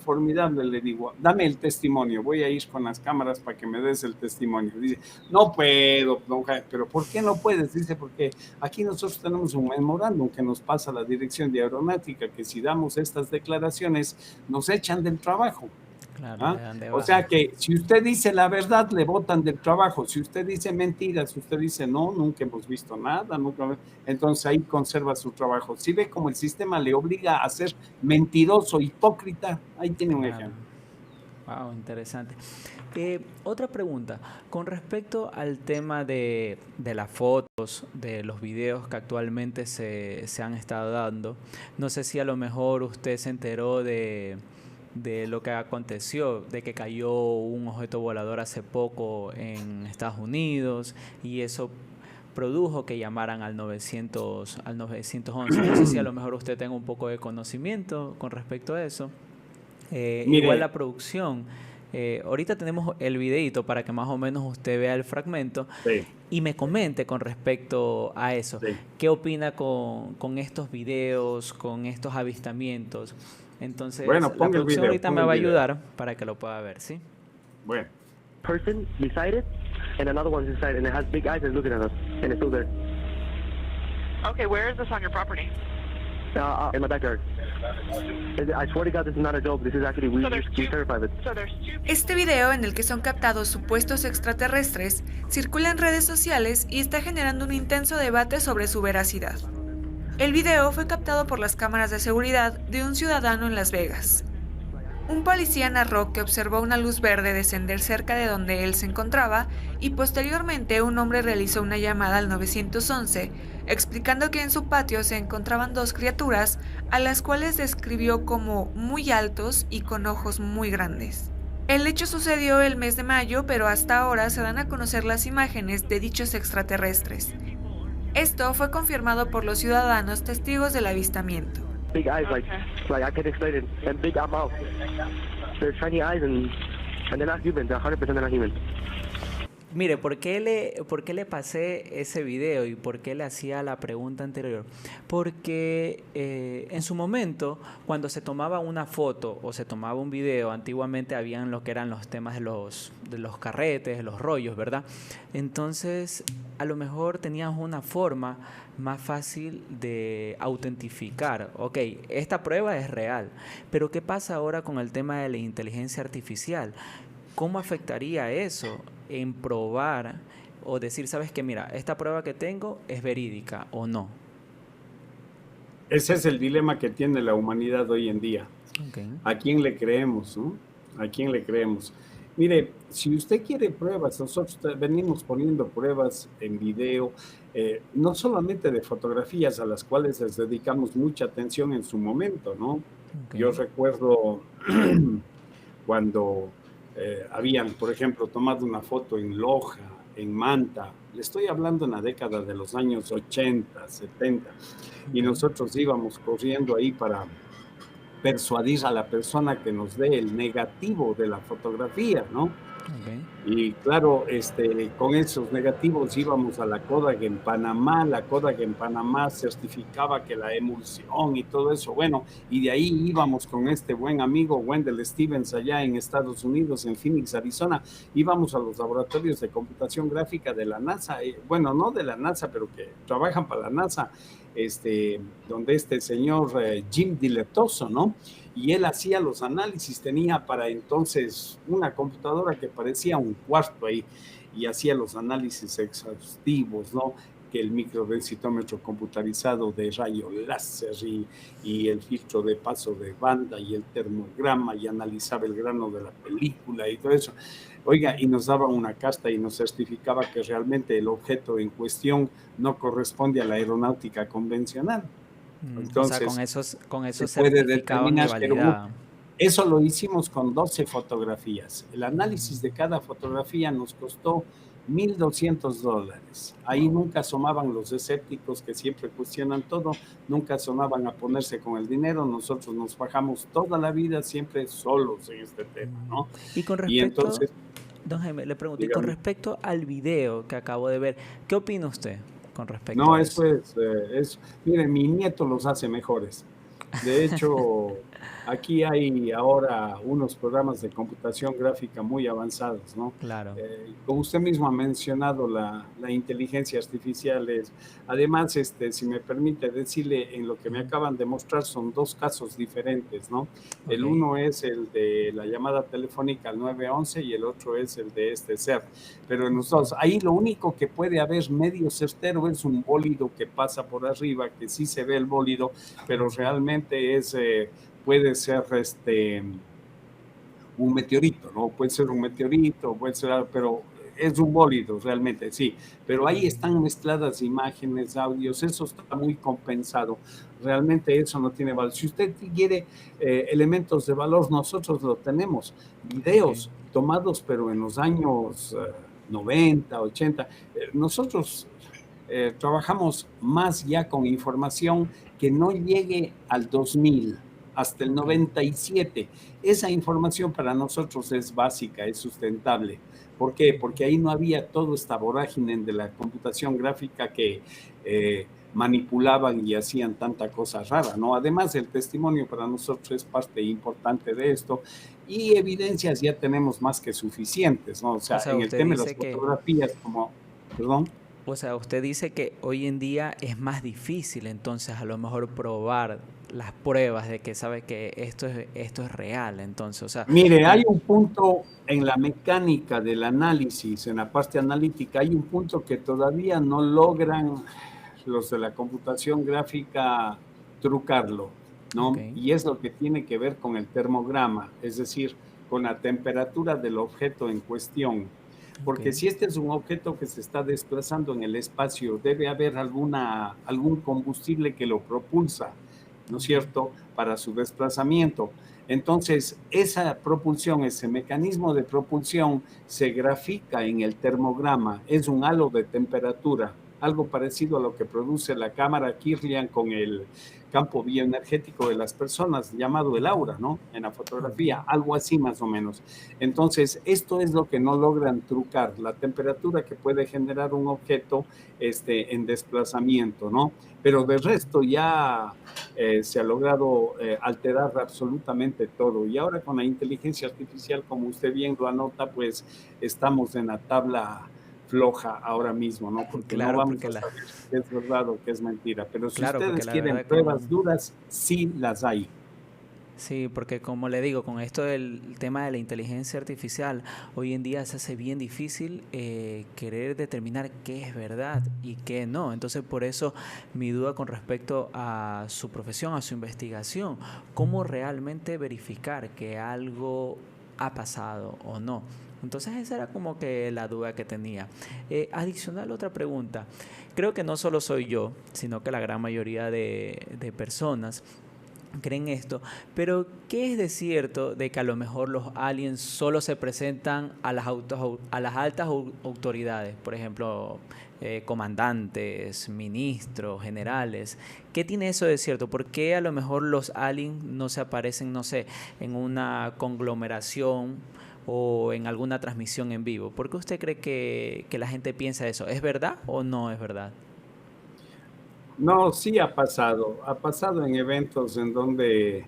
formidable, le digo, dame el testimonio, voy a ir con las cámaras para que me des el testimonio. Dice, no puedo, don Jaime, pero ¿por qué no puedes? Dice, porque aquí nosotros tenemos un memorándum que nos pasa la Dirección de Aeronáutica, que si damos estas declaraciones, nos echan del trabajo. Claro, o sea que si usted dice la verdad, le botan del trabajo. Si usted dice mentiras, si usted dice no, nunca hemos visto nada, entonces ahí conserva su trabajo. Si ve como el sistema le obliga a ser mentiroso, hipócrita, ahí tiene un ejemplo. Wow, interesante. Otra pregunta, con respecto al tema de las fotos, de los videos que actualmente se han estado dando, no sé si a lo mejor usted se enteró de lo que aconteció, de que cayó un objeto volador hace poco en Estados Unidos y eso produjo que llamaran al 911. No sé si a lo mejor usted tenga un poco de conocimiento con respecto a eso. Igual la producción. Ahorita tenemos el videito para que más o menos usted vea el fragmento y me comente con respecto a eso. ¿Qué opina con estos videos, con estos avistamientos? Entonces, la producción ahorita me va a ayudar para que lo pueda ver, ¿sí? Bueno. Person beside it, and another one's inside, and it has big eyes and looking at us, and it's still there. Okay, where is this on your property? In my backyard. I swear to God, this is not a joke. This is actually, we terrified it. Este video, en el que son captados supuestos extraterrestres, circula en redes sociales y está generando un intenso debate sobre su veracidad. El video fue captado por las cámaras de seguridad de un ciudadano en Las Vegas. Un policía narró que observó una luz verde descender cerca de donde él se encontraba y posteriormente un hombre realizó una llamada al 911 explicando que en su patio se encontraban 2 criaturas a las cuales describió como muy altos y con ojos muy grandes. El hecho sucedió el mes de mayo, pero hasta ahora se dan a conocer las imágenes de dichos extraterrestres. Esto fue confirmado por los ciudadanos testigos del avistamiento. Big eyes, like I can't explain it, and big mouth. They're shiny eyes, and they're not human. They're 100% they're not human. Mire, por qué le pasé ese video y por qué le hacía la pregunta anterior? Porque en su momento, cuando se tomaba una foto o se tomaba un video, antiguamente habían lo que eran los temas de los carretes, de los rollos, ¿verdad? Entonces, a lo mejor tenías una forma más fácil de autentificar. Ok, esta prueba es real, pero ¿qué pasa ahora con el tema de la inteligencia artificial? ¿Cómo afectaría eso en probar o decir, sabes que mira, esta prueba que tengo es verídica o no? Ese es el dilema que tiene la humanidad hoy en día. Okay. ¿A quién le creemos, no? ¿A quién le creemos? Mire, si usted quiere pruebas, nosotros venimos poniendo pruebas en video, no solamente de fotografías a las cuales les dedicamos mucha atención en su momento, ¿no? Okay. Yo recuerdo cuando habían, por ejemplo, tomado una foto en Loja, en Manta, le estoy hablando en la década de los años 80, 70, y nosotros íbamos corriendo ahí para persuadir a la persona que nos dé el negativo de la fotografía, ¿no? Okay. Y claro, con esos negativos íbamos a la Kodak en Panamá. La Kodak en Panamá certificaba que la emulsión y todo eso, bueno, y de ahí íbamos con este buen amigo Wendell Stevens allá en Estados Unidos, en Phoenix, Arizona. Íbamos a los laboratorios de computación gráfica de la NASA, bueno, no de la NASA, pero que trabajan para la NASA, donde este señor Jim Diletoso, ¿no? Y él hacía los análisis, tenía para entonces una computadora que parecía un cuarto ahí, y hacía los análisis exhaustivos, ¿no? Que el microdensitómetro computarizado de rayo láser y el filtro de paso de banda y el termograma, y analizaba el grano de la película y todo eso. Oiga, y nos daba una casta y nos certificaba que realmente el objeto en cuestión no corresponde a la aeronáutica convencional. Entonces, o sea, con esos se puede certificaban y determinar, validaban. eso lo hicimos con 12 fotografías. El análisis de cada fotografía nos costó $1,200. Ahí nunca asomaban los escépticos que siempre cuestionan todo, nunca asomaban a ponerse con el dinero. Nosotros nos bajamos toda la vida siempre solos en este tema, ¿no? Y con respecto, y entonces, don Jaime, le pregunto, y dígame. con respecto al video que acabo de ver, ¿qué opina usted con respecto no, a eso es, mire, mi nieto los hace mejores. De hecho, aquí hay ahora unos programas de computación gráfica muy avanzados, ¿no? Claro. Como usted mismo ha mencionado, la inteligencia artificial es, además, si me permite decirle, en lo que me acaban de mostrar son dos casos diferentes, ¿no? Okay. El uno es el de la llamada telefónica al 911 y el otro es el de CERT. Pero en los dos, ahí lo único que puede haber medio certero es un bólido que pasa por arriba, que sí se ve el bólido, pero realmente puede ser un meteorito, ¿no? Puede ser un meteorito, puede ser, pero es un bólido realmente, sí. Pero ahí están mezcladas imágenes, audios, eso está muy compensado. Realmente eso no tiene valor. Si usted quiere elementos de valor, nosotros lo tenemos. Videos tomados, pero en los años 90, 80. Nosotros trabajamos más ya con información que no llegue al 2000, hasta el 97. Esa información para nosotros es básica, es sustentable. ¿Por qué? Porque ahí no había toda esta vorágine de la computación gráfica que manipulaban y hacían tanta cosa rara, ¿no? Además, el testimonio para nosotros es parte importante de esto, y evidencias ya tenemos más que suficientes, ¿no? O sea en el tema de las fotografías, como, perdón. O sea, usted dice que hoy en día es más difícil, entonces, a lo mejor probar las pruebas de que sabe que esto es real, entonces, o sea... Mire, hay un punto en la mecánica del análisis, en la parte analítica, hay un punto que todavía no logran los de la computación gráfica trucarlo, ¿no? Okay. Y es lo que tiene que ver con el termograma, es decir, con la temperatura del objeto en cuestión. Porque si este es un objeto que se está desplazando en el espacio, debe haber algún combustible que lo propulsa, ¿no es cierto?, para su desplazamiento. Entonces, esa propulsión, ese mecanismo de propulsión se grafica en el termograma, es un halo de temperatura, algo parecido a lo que produce la cámara Kirlian con el campo bioenergético de las personas, llamado el aura, ¿no? En la fotografía, algo así más o menos. Entonces, esto es lo que no logran trucar, la temperatura que puede generar un objeto en desplazamiento, ¿no? Pero de resto ya se ha logrado alterar absolutamente todo. Y ahora con la inteligencia artificial, como usted bien lo anota, pues estamos en la tabla floja ahora mismo, ¿no? Porque claro, no vamos porque a saber qué es verdad o qué es mentira. Pero si claro, ustedes quieren que pruebas duras, sí las hay. sí, porque como le digo, con esto del tema de la inteligencia artificial, hoy en día se hace bien difícil querer determinar qué es verdad y qué no. Entonces, por eso mi duda con respecto a su profesión, a su investigación, cómo realmente verificar que algo ha pasado o no. Entonces esa era como que la duda que tenía. Adicional, otra pregunta. Creo que no solo soy yo, sino que la gran mayoría de personas creen esto, pero ¿qué es de cierto de que a lo mejor los aliens solo se presentan a las altas autoridades? Por ejemplo, comandantes, ministros, generales. ¿Qué tiene eso de cierto? ¿Por qué a lo mejor los aliens no se aparecen, no sé, en una conglomeración o en alguna transmisión en vivo? ¿Por qué usted cree que la gente piensa eso? ¿Es verdad o no es verdad? No, sí ha pasado en eventos en donde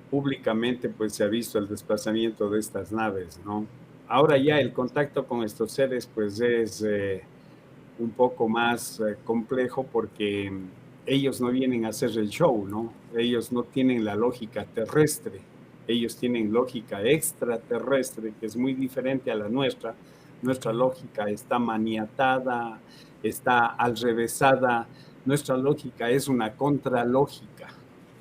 públicamente pues se ha visto el desplazamiento de estas naves, ¿no? Ahora ya el contacto con estos seres pues es un poco más complejo porque ellos no vienen a hacer el show, ¿no? Ellos no tienen la lógica terrestre, ellos tienen lógica extraterrestre que es muy diferente a la nuestra. Nuestra lógica está maniatada, está alrevesada. Nuestra lógica es una contralógica,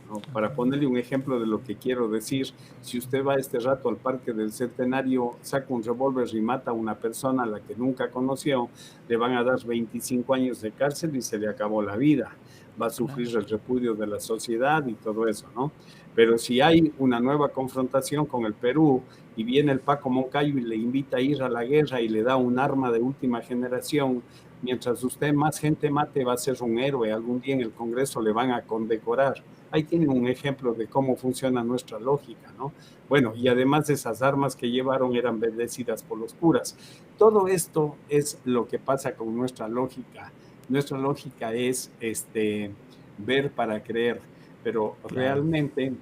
¿no? Para ponerle un ejemplo de lo que quiero decir, si usted va este rato al Parque del Centenario, saca un revólver y mata a una persona a la que nunca conoció, le van a dar 25 años de cárcel y se le acabó la vida. Va a sufrir el repudio de la sociedad y todo eso, ¿no? Pero si hay una nueva confrontación con el Perú y viene el Paco Moncayo y le invita a ir a la guerra y le da un arma de última generación, mientras usted más gente mate, va a ser un héroe. Algún día en el Congreso le van a condecorar. Ahí tienen un ejemplo de cómo funciona nuestra lógica, ¿no? Bueno, y además esas armas que llevaron eran bendecidas por los curas. Todo esto es lo que pasa con nuestra lógica. Nuestra lógica es ver para creer, pero realmente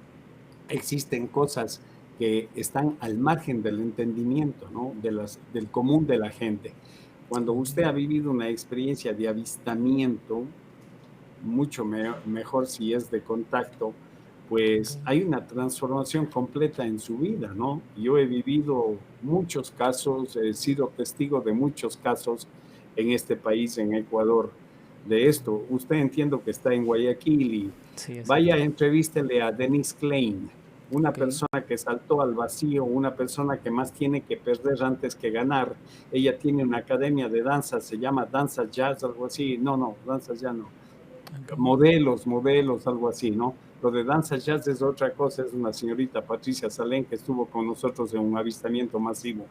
existen cosas que están al margen del entendimiento, ¿no? Del común de la gente. Cuando usted ha vivido una experiencia de avistamiento, mucho mejor si es de contacto, pues hay una transformación completa en su vida, ¿no? Yo he vivido muchos casos, he sido testigo de muchos casos en este país, en Ecuador, de esto. Usted entiendo que está en Guayaquil y sí, vaya, entrevístele a Denise Klein, una persona que saltó al vacío, una persona que más tiene que perder antes que ganar. Ella tiene una academia de danza, se llama Danza Jazz, algo así. No, danza ya no. Modelos, algo así, ¿no? Lo de Danza Jazz es otra cosa, es una señorita Patricia Salén que estuvo con nosotros en un avistamiento masivo.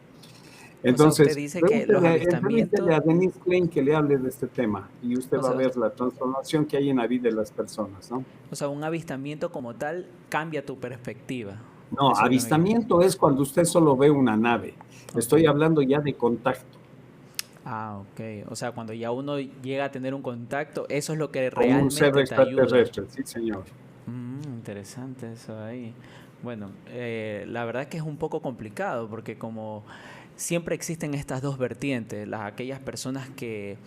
Entonces, usted dice que los avistamientos... a Denise Klein que le hable de este tema y usted va a ver la transformación que hay en la vida de las personas, ¿no? O sea, un avistamiento como tal cambia tu perspectiva. No, avistamiento es cuando usted solo ve una nave. Estoy hablando ya de contacto. Ah, ok. O sea, cuando ya uno llega a tener un contacto, eso es lo que realmente un ser te ayuda. Extraterrestre, sí, señor. Interesante eso ahí. Bueno, la verdad que es un poco complicado porque como siempre existen estas dos vertientes, aquellas personas que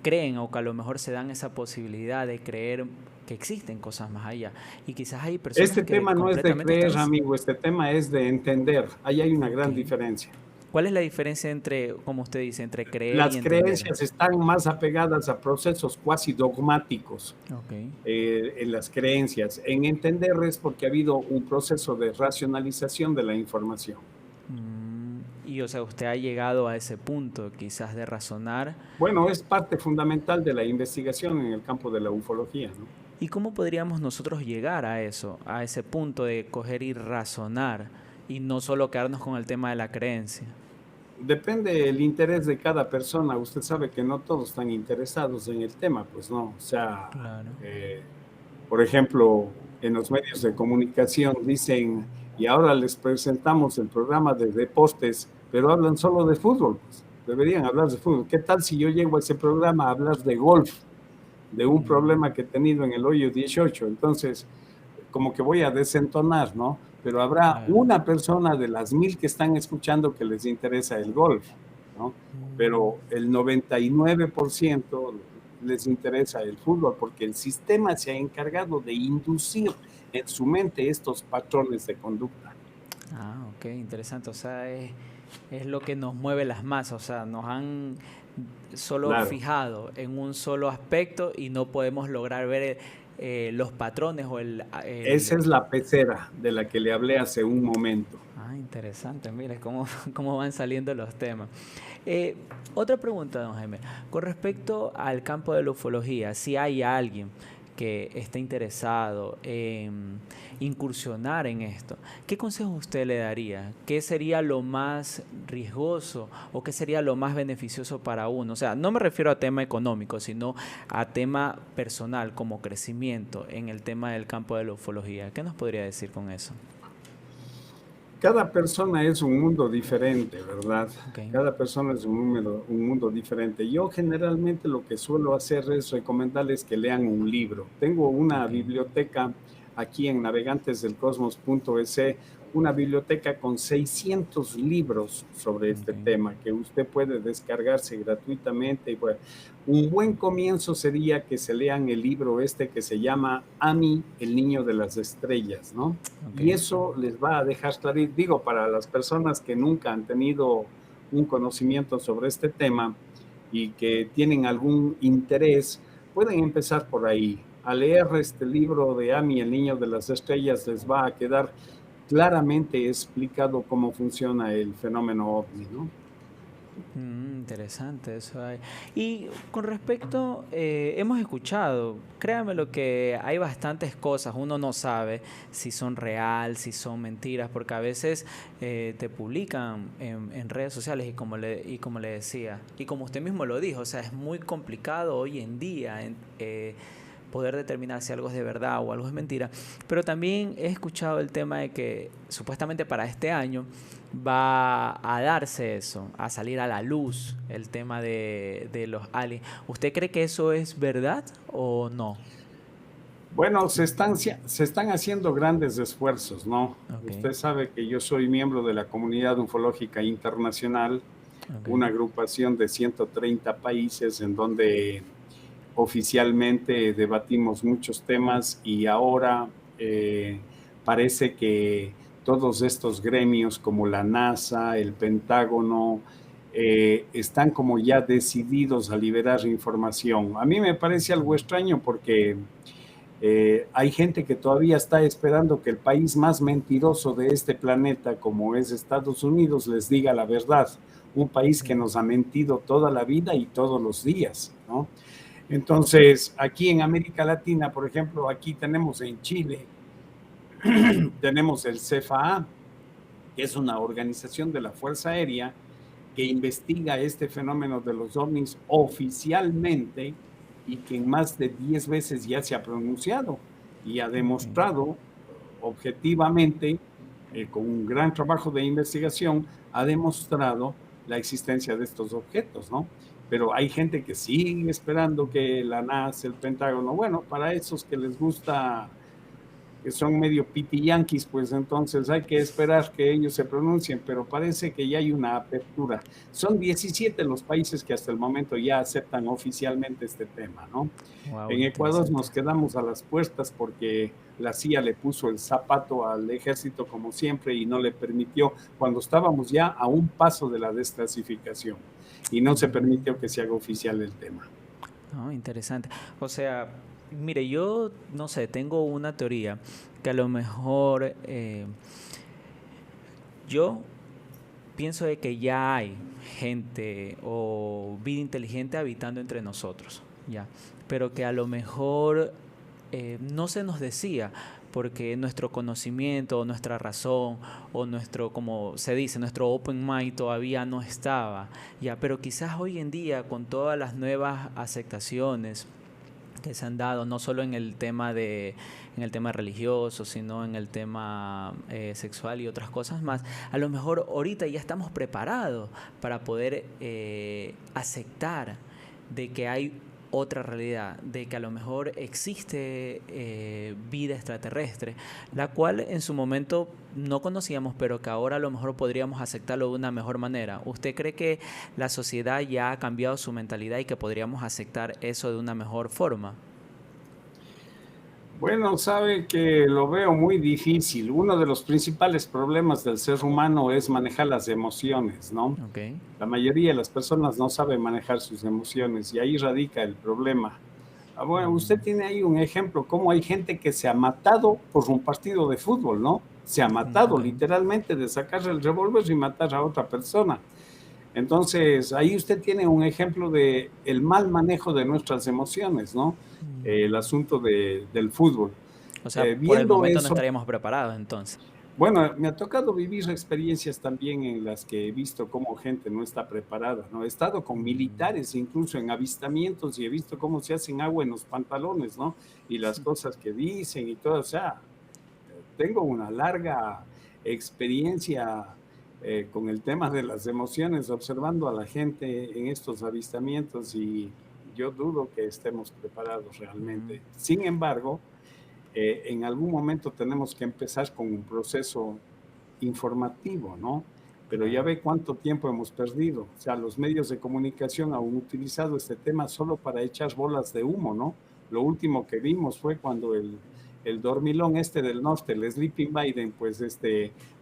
creen o que a lo mejor se dan esa posibilidad de creer que existen cosas más allá. Y quizás hay personas que tema no es de creer, amigo, este tema es de entender. Ahí hay una gran diferencia. ¿Cuál es la diferencia entre, como usted dice, entre creer y entender? Las creencias están más apegadas a procesos cuasi dogmáticos. En las creencias. En entender es porque ha habido un proceso de racionalización de la información. Y, o sea, usted ha llegado a ese punto, quizás, de razonar. Bueno, es parte fundamental de la investigación en el campo de la ufología, ¿no? ¿Y cómo podríamos nosotros llegar a eso, a ese punto de coger y razonar y no solo quedarnos con el tema de la creencia? depende del interés de cada persona. Usted sabe que no todos están interesados en el tema, pues no. O sea, Claro. por ejemplo, en los medios de comunicación dicen, y ahora les presentamos el programa de deportes, pero hablan solo de fútbol. Pues. Deberían hablar de fútbol. ¿Qué tal si yo llego a ese programa a hablar de golf, de un problema que he tenido en el hoyo 18? Entonces, como que voy a desentonar, ¿no? Pero habrá una persona de las 1000 que están escuchando que les interesa el golf, ¿no? Pero el 99% les interesa el fútbol porque el sistema se ha encargado de inducir en su mente estos patrones de conducta. Ah, ok, interesante. O sea, es lo que nos mueve las masas. O sea, nos han solo fijado en un solo aspecto y no podemos lograr ver los patrones o Esa es la pecera de la que le hablé hace un momento. Ah, interesante. Mire cómo van saliendo los temas. Otra pregunta, don Jaime. Con respecto al campo de la ufología, si hay alguien que esté interesado en incursionar en esto, ¿qué consejo usted le daría? ¿Qué sería lo más riesgoso o qué sería lo más beneficioso para uno? O sea, no me refiero a tema económico, sino a tema personal, como crecimiento en el tema del campo de la ufología. ¿Qué nos podría decir con eso? Cada persona es un mundo diferente, ¿verdad? Okay. Cada persona es un mundo diferente. Yo generalmente lo que suelo hacer es recomendarles que lean un libro. Tengo una biblioteca aquí en navegantesdelcosmos.es, una biblioteca con 600 libros sobre este tema que usted puede descargarse gratuitamente. Y bueno, un buen comienzo sería que se lean el libro que se llama Ami, el niño de las estrellas, ¿no? Y eso les va a dejar claro, digo, para las personas que nunca han tenido un conocimiento sobre este tema y que tienen algún interés, pueden empezar por ahí. Al leer este libro de Ami, el niño de las estrellas, les va a quedar claramente explicado cómo funciona el fenómeno OVNI, ¿no? Interesante eso hay. Y con respecto, hemos escuchado, créanme lo que hay bastantes cosas, uno no sabe si son real, si son mentiras, porque a veces te publican en redes sociales y como le decía, y como usted mismo lo dijo, o sea, es muy complicado hoy en día poder determinar si algo es de verdad o algo es mentira, pero también he escuchado el tema de que supuestamente para este año va a darse eso, a salir a la luz el tema de los aliens. ¿Usted cree que eso es verdad o no? Bueno, se están haciendo grandes esfuerzos, ¿no? Usted sabe que yo soy miembro de la Comunidad Ufológica Internacional, una agrupación de 130 países en donde oficialmente debatimos muchos temas y ahora parece que todos estos gremios como la NASA, el Pentágono, están como ya decididos a liberar información. A mí me parece algo extraño porque hay gente que todavía está esperando que el país más mentiroso de este planeta, como es Estados Unidos, les diga la verdad. Un país que nos ha mentido toda la vida y todos los días, ¿no? Entonces, aquí en América Latina, por ejemplo, aquí tenemos en Chile, tenemos el CFA, que es una organización de la Fuerza Aérea que investiga este fenómeno de los ovnis oficialmente y que en más de 10 veces ya se ha pronunciado y ha demostrado objetivamente, con un gran trabajo de investigación, ha demostrado la existencia de estos objetos, ¿no? Pero hay gente que sigue esperando que la NASA, el Pentágono, bueno, para esos que les gusta, que son medio pitiyanquis, pues entonces hay que esperar que ellos se pronuncien, pero parece que ya hay una apertura. Son 17 los países que hasta el momento ya aceptan oficialmente este tema, ¿no? Wow, en Ecuador nos quedamos a las puertas porque la CIA le puso el zapato al ejército como siempre y no le permitió, cuando estábamos ya a un paso de la desclasificación, y no se permitió que se haga oficial el tema. Oh, interesante. O sea, mire, yo no sé, tengo una teoría que a lo mejor yo pienso de que ya hay gente o vida inteligente habitando entre nosotros, ya, pero que a lo mejor no se nos decía porque nuestro conocimiento, nuestra razón o nuestro, como se dice, nuestro open mind todavía no estaba. Ya, pero quizás hoy en día con todas las nuevas aceptaciones que se han dado, no solo en el tema religioso, sino en el tema sexual y otras cosas más, a lo mejor ahorita ya estamos preparados para poder aceptar de que hay otra realidad, de que a lo mejor existe vida extraterrestre, la cual en su momento no conocíamos, pero que ahora a lo mejor podríamos aceptarlo de una mejor manera. ¿Usted cree que la sociedad ya ha cambiado su mentalidad y que podríamos aceptar eso de una mejor forma? Bueno, sabe que lo veo muy difícil. Uno de los principales problemas del ser humano es manejar las emociones, ¿no? Okay. La mayoría de las personas no saben manejar sus emociones y ahí radica el problema. Bueno, usted tiene ahí un ejemplo, cómo hay gente que se ha matado por un partido de fútbol, ¿no? Se ha matado literalmente de sacar el revólver y matar a otra persona. Entonces, ahí usted tiene un ejemplo de el mal manejo de nuestras emociones, ¿no? El asunto del fútbol. O sea, por el Viendo momento no eso, estaríamos preparados entonces. bueno, me ha tocado vivir experiencias también en las que he visto cómo gente no está preparada, ¿no? He estado con militares incluso en avistamientos y he visto cómo se hacen agua en los pantalones, ¿no? Y las cosas que dicen y todo, o sea, tengo una larga experiencia con el tema de las emociones, observando a la gente en estos avistamientos y yo dudo que estemos preparados realmente. Sin embargo, en algún momento tenemos que empezar con un proceso informativo, ¿no? Pero ya ve cuánto tiempo hemos perdido. O sea, los medios de comunicación han utilizado este tema solo para echar bolas de humo, ¿no? Lo último que vimos fue cuando el dormilón del norte, el Sleeping Biden, pues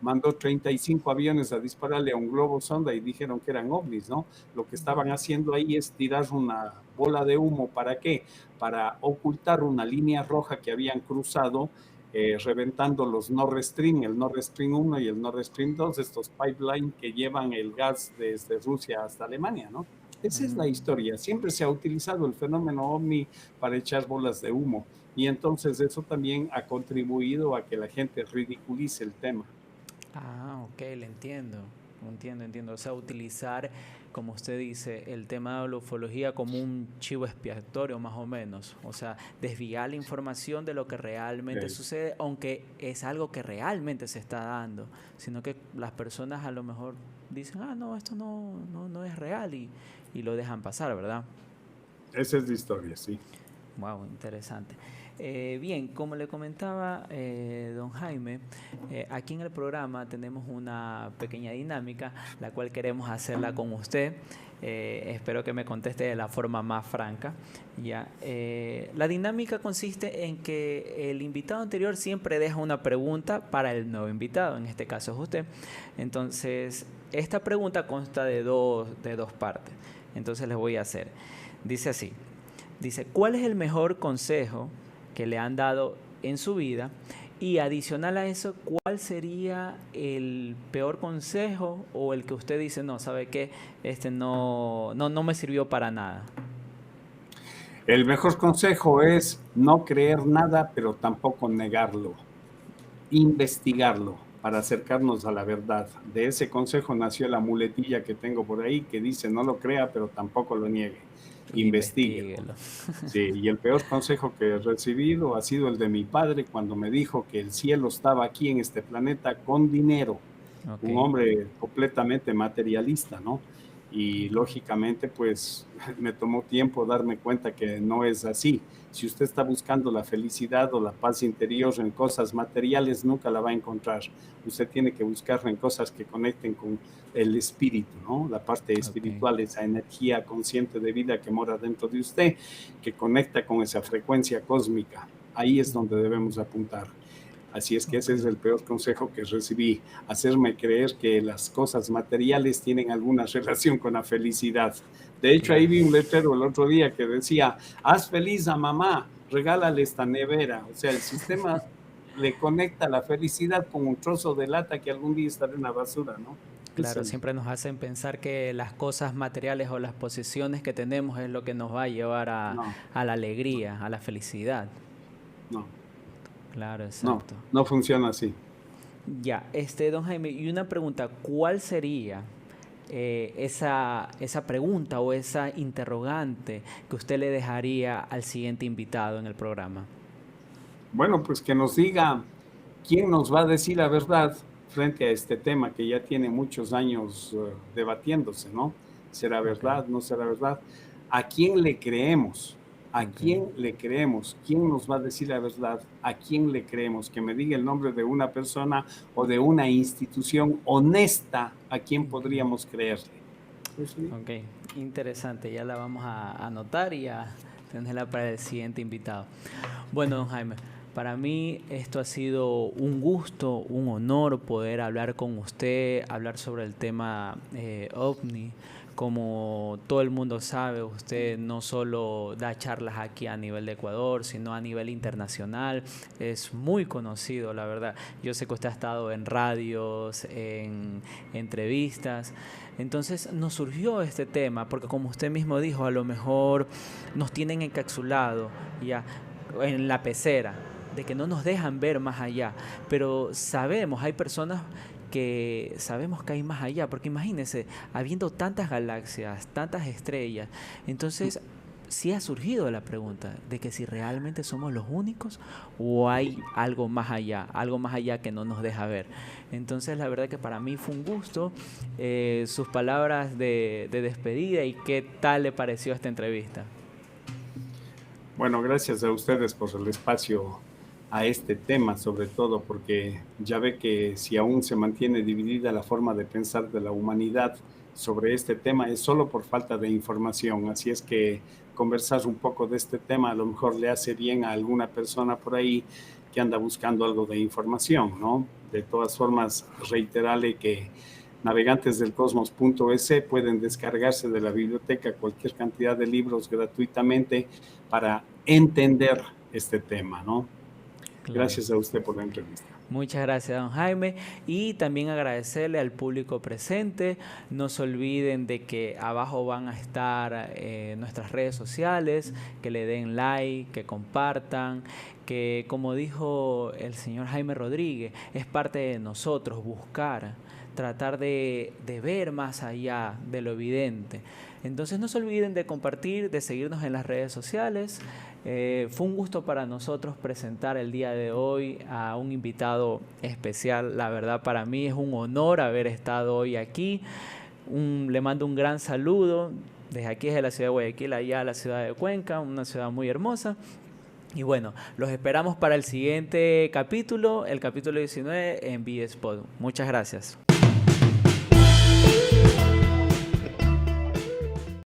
mandó 35 aviones a dispararle a un globo sonda y dijeron que eran ovnis, ¿no? Lo que estaban haciendo ahí es tirar una bola de humo, ¿para qué? Para ocultar una línea roja que habían cruzado, reventando los Nord Stream, el Nord Stream 1 y el Nord Stream 2, estos pipelines que llevan el gas desde Rusia hasta Alemania, ¿no? Esa es la historia. Siempre se ha utilizado el fenómeno ovni para echar bolas de humo. Y entonces eso también ha contribuido a que la gente ridiculice el tema. Ah, ok, le entiendo. Entiendo. O sea, utilizar, como usted dice, el tema de la ufología como un chivo expiatorio más o menos. O sea, desviar la información de lo que realmente sucede, aunque es algo que realmente se está dando, sino que las personas a lo mejor dicen, no, esto no es real y lo dejan pasar, ¿verdad? Esa es la historia, sí. Wow, interesante. Bien, como le comentaba don Jaime, aquí en el programa tenemos una pequeña dinámica, la cual queremos hacerla con usted. Espero que me conteste de la forma más franca. Ya, la dinámica consiste en que el invitado anterior siempre deja una pregunta para el nuevo invitado, en este caso es usted. Entonces, esta pregunta consta de dos partes. Entonces les voy a hacer. Dice así. Dice, ¿cuál es el mejor consejo que le han dado en su vida? Y adicional a eso, ¿cuál sería el peor consejo o el que usted dice, no, ¿sabe qué? No me sirvió para nada? El mejor consejo es no creer nada, pero tampoco negarlo. Investigarlo para acercarnos a la verdad. De ese consejo nació la muletilla que tengo por ahí que dice, no lo crea, pero tampoco lo niegue. Investíguelo. Sí, y el peor consejo que he recibido ha sido el de mi padre cuando me dijo que el cielo estaba aquí en este planeta con dinero. Okay. Un hombre completamente materialista, ¿no? Y lógicamente, pues, me tomó tiempo darme cuenta que no es así. Si usted está buscando la felicidad o la paz interior en cosas materiales, nunca la va a encontrar. Usted tiene que buscarla en cosas que conecten con el espíritu, ¿no? La parte espiritual, okay. Esa energía consciente de vida que mora dentro de usted, que conecta con esa frecuencia cósmica. Ahí es donde debemos apuntar. Así es que ese es el peor consejo que recibí, hacerme creer que las cosas materiales tienen alguna relación con la felicidad. De hecho, ahí vi un letrero el otro día que decía, haz feliz a mamá, regálale esta nevera. O sea, el sistema le conecta la felicidad con un trozo de lata que algún día estará en la basura, ¿no? Claro, siempre nos hacen pensar que las cosas materiales o las posesiones que tenemos es lo que nos va a llevar a la alegría, a la felicidad. No. Claro, No, exacto. no funciona así. Ya, don Jaime, y una pregunta, ¿cuál sería esa pregunta o esa interrogante que usted le dejaría al siguiente invitado en el programa? Bueno, pues que nos diga quién nos va a decir la verdad frente a este tema que ya tiene muchos años debatiéndose, ¿no? ¿Será Ok, verdad? ¿No será verdad? ¿A quién le creemos? ¿A ok. quién le creemos? ¿Quién nos va a decir la verdad? ¿A quién le creemos? Que me diga el nombre de una persona o de una institución honesta a quien podríamos creerle. Pues sí. Ok, interesante, ya la vamos a anotar y a tenerla para el siguiente invitado. Bueno, don Jaime, para mí esto ha sido un gusto, un honor poder hablar con usted, hablar sobre el tema OVNI. Como todo el mundo sabe, usted no solo da charlas aquí a nivel de Ecuador, sino a nivel internacional. Es muy conocido, la verdad. Yo sé que usted ha estado en radios, en entrevistas. Entonces nos surgió este tema, porque como usted mismo dijo, a lo mejor nos tienen encapsulado ya en la pecera, de que no nos dejan ver más allá. Pero sabemos, hay personas que sabemos que hay más allá, porque imagínense, habiendo tantas galaxias, tantas estrellas, entonces sí ha surgido la pregunta de que si realmente somos los únicos o hay algo más allá que no nos deja ver. Entonces la verdad que para mí fue un gusto sus palabras de despedida y qué tal le pareció esta entrevista. Bueno, gracias a ustedes por el espacio a este tema, sobre todo porque ya ve que si aún se mantiene dividida la forma de pensar de la humanidad sobre este tema es solo por falta de información. Así es que conversar un poco de este tema a lo mejor le hace bien a alguna persona por ahí que anda buscando algo de información, ¿no? De todas formas, reiterarle que navegantesdelcosmos.es pueden descargarse de la biblioteca cualquier cantidad de libros gratuitamente para entender este tema, ¿no? Claro. Gracias a usted por la entrevista. Muchas gracias, don Jaime. Y también agradecerle al público presente. No se olviden de que abajo van a estar nuestras redes sociales, que le den like, que compartan, que como dijo el señor Jaime Rodríguez, es parte de nosotros buscar, tratar de ver más allá de lo evidente. Entonces no se olviden de compartir, de seguirnos en las redes sociales. Fue un gusto para nosotros presentar el día de hoy a un invitado especial. La verdad para mí es un honor haber estado hoy aquí. Le mando un gran saludo desde aquí, desde la ciudad de Guayaquil, allá a la ciudad de Cuenca, una ciudad muy hermosa. Y bueno, los esperamos para el siguiente capítulo, el capítulo 19 en BSpot. Muchas gracias.